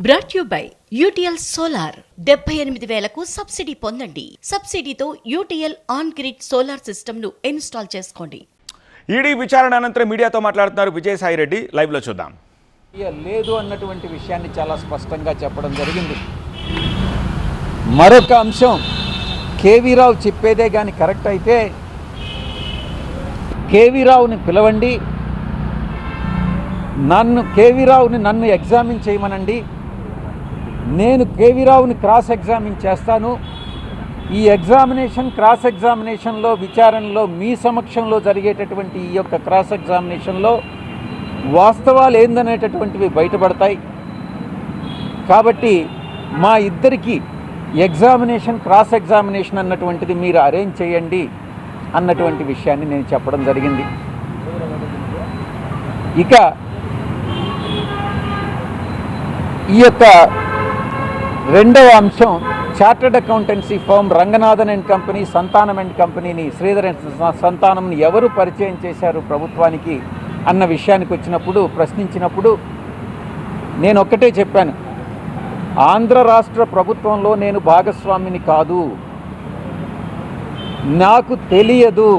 Brought you by UTL solar 78,000కు subsidy పొందండి. సబ్సిడీతో UTL on grid solar system ను ఇన్స్టాల్ చేసుకోండి. ఈడీ విచారణ అనంతరం మీడియాతో మాట్లాడుతున్నారు విజయసాయి రెడ్డి. లైవ్ లో చూద్దాం. లేదు అన్నటువంటి విషయాన్ని చాలా స్పష్టంగా చెప్పడం జరిగింది. మరొక అంశం, కేవీ రావు చెప్పేదే కానీ కరెక్ట్ అయితే కేవీ రావుని పిలవండి, కేవీ రావుని నన్ను ఎగ్జామిన్ చేయమనండి, నేను కేవీ రావుని క్రాస్ ఎగ్జామిన్ చేస్తాను. ఈ క్రాస్ ఎగ్జామినేషన్లో విచారణలో మీ సమక్షంలో జరిగేటటువంటి ఈ యొక్క క్రాస్ ఎగ్జామినేషన్లో వాస్తవాలు ఏందనేటటువంటివి బయటపడతాయి. కాబట్టి మా ఇద్దరికి క్రాస్ ఎగ్జామినేషన్ అన్నటువంటిది మీరు అరేంజ్ చేయండి అన్నటువంటి విషయాన్ని నేను చెప్పడం జరిగింది. ఇక ఈ యొక్క రెండవ అంశం, chartered accountancy firm Ranganathan and company, Santhanam and కంపెనీని, శ్రీధర్ సంతానంని ఎవరు పరిచయం చేశారు ప్రభుత్వానికి అన్న విషయానికి ప్రశ్నించినప్పుడు నేను ఒక్కటే చెప్పాను, ఆంధ్ర రాష్ట్ర ప్రభుత్వంలో నేను భాగస్వామిని కాదు, నాకు తెలియదు.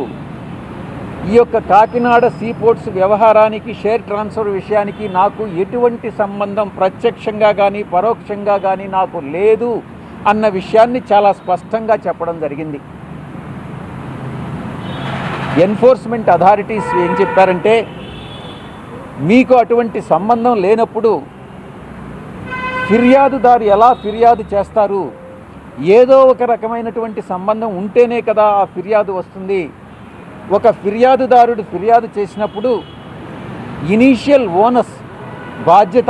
ఈ యొక్క కాకినాడ సీపోర్ట్స్ వ్యవహారానికి, షేర్ ట్రాన్స్ఫర్ విషయానికి నాకు ఎటువంటి సంబంధం ప్రత్యక్షంగా కానీ పరోక్షంగా కానీ నాకు లేదు అన్న విషయాన్ని చాలా స్పష్టంగా చెప్పడం జరిగింది. ఎన్ఫోర్స్మెంట్ అథారిటీస్ ఏం చెప్పారంటే, మీకు అటువంటి సంబంధం లేనప్పుడు ఫిర్యాదుదారు ఎలా ఫిర్యాదు చేస్తారు? ఏదో ఒక రకమైనటువంటి సంబంధం ఉంటేనే కదా ఆ ఫిర్యాదు వస్తుంది. ఒక ఫిర్యాదుదారుడు ఫిర్యాదు చేసినప్పుడు ఇనీషియల్ ఓనస్ బాధ్యత,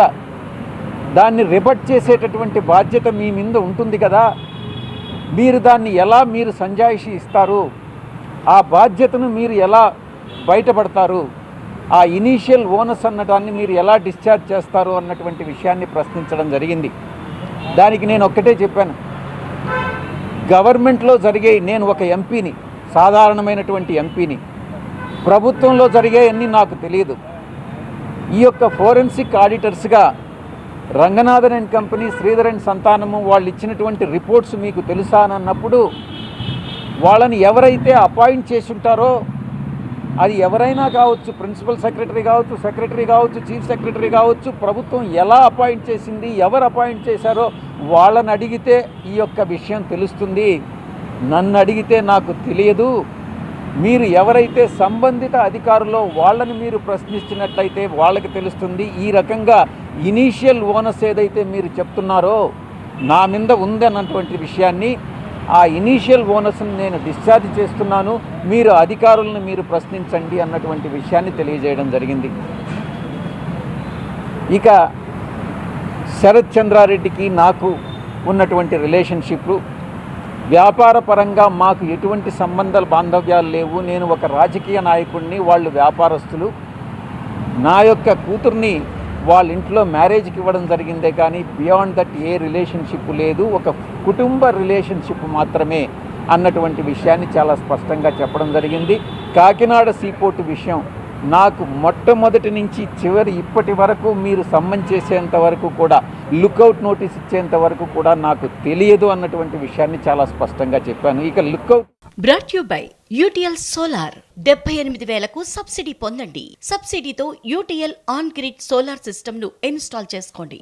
దాన్ని రిబట్ చేసేటటువంటి బాధ్యత మీ మీద ఉంటుంది కదా. మీరు దాన్ని ఎలా సంజాయిషి ఇస్తారు? ఆ బాధ్యతను మీరు ఎలా బయటపడతారు? ఆ ఇనీషియల్ ఓనస్ అన్నదాన్ని మీరు ఎలా డిశ్చార్జ్ చేస్తారు అన్నటువంటి విషయాన్ని ప్రశ్నించడం జరిగింది. దానికి నేను ఒక్కటే చెప్పాను, గవర్నమెంట్లో నేను ఒక ఎంపీని, సాధారణమైనటువంటి ఎంపీని, ప్రభుత్వంలో జరిగాయన్నీ నాకు తెలియదు. ఈ యొక్క ఫోరెన్సిక్ ఆడిటర్స్గా Ranganathan and company, Sridhar and Santhanam వాళ్ళు ఇచ్చినటువంటి రిపోర్ట్స్ మీకు తెలుసా అని అన్నప్పుడు, వాళ్ళని ఎవరైతే అపాయింట్ చేసి ఉంటారో, అది ఎవరైనా కావచ్చు, ప్రిన్సిపల్ సెక్రటరీ కావచ్చు, చీఫ్ సెక్రటరీ కావచ్చు, ప్రభుత్వం ఎలా అపాయింట్ చేసింది, ఎవరు అపాయింట్ చేశారో వాళ్ళని అడిగితే ఈ యొక్క విషయం తెలుస్తుంది. నన్ను అడిగితే నాకు తెలియదు. మీరు ఎవరైతే సంబంధిత అధికారులో వాళ్ళని మీరు ప్రశ్నించినట్లయితే వాళ్ళకి తెలుస్తుంది. ఈ రకంగా ఇనీషియల్ ఓనస్ ఏదైతే మీరు చెప్తున్నారో నా మీద ఉందన్నటువంటి విషయాన్ని, ఆ ఇనీషియల్ ఓనస్ని నేను డిశ్చార్జ్ చేస్తున్నాను, మీరు అధికారులను మీరు ప్రశ్నించండి అన్నటువంటి విషయాన్ని తెలియజేయడం జరిగింది. ఇక శరత్ చంద్రారెడ్డికి నాకు ఉన్నటువంటి రిలేషన్షిప్, వ్యాపార పరంగా మాకు ఎటువంటి బాంధవ్యాలు లేవు. నేను ఒక రాజకీయ నాయకుడిని, వాళ్ళు వ్యాపారస్తులు. నా యొక్క కూతుర్ని వాళ్ళ ఇంట్లో మ్యారేజ్కి ఇవ్వడం జరిగిందే కానీ బియాండ్ దట్ ఏ రిలేషన్షిప్ లేదు, ఒక కుటుంబ రిలేషన్షిప్ మాత్రమే అన్నటువంటి విషయాన్ని చాలా స్పష్టంగా చెప్పడం జరిగింది. కాకినాడ సీపోర్టు విషయం నాకు మొట్టమొదటి నుంచి ఇప్పటి వరకు మీరు సమ్మన్ చేసేంత వరకు కూడా, లుక్అవుట్ నోటీస్ ఇచ్చేంత వరకు కూడా నాకు తెలియదు అన్నటువంటి విషయాన్ని చాలా స్పష్టంగా చెప్పాను. ఇక lookout brought you by UTL solar 78,000కు సబ్సిడీ పొందండి. సబ్సిడీతో UTL on grid solar system ను ఇన్స్టాల్ చేసుకోండి.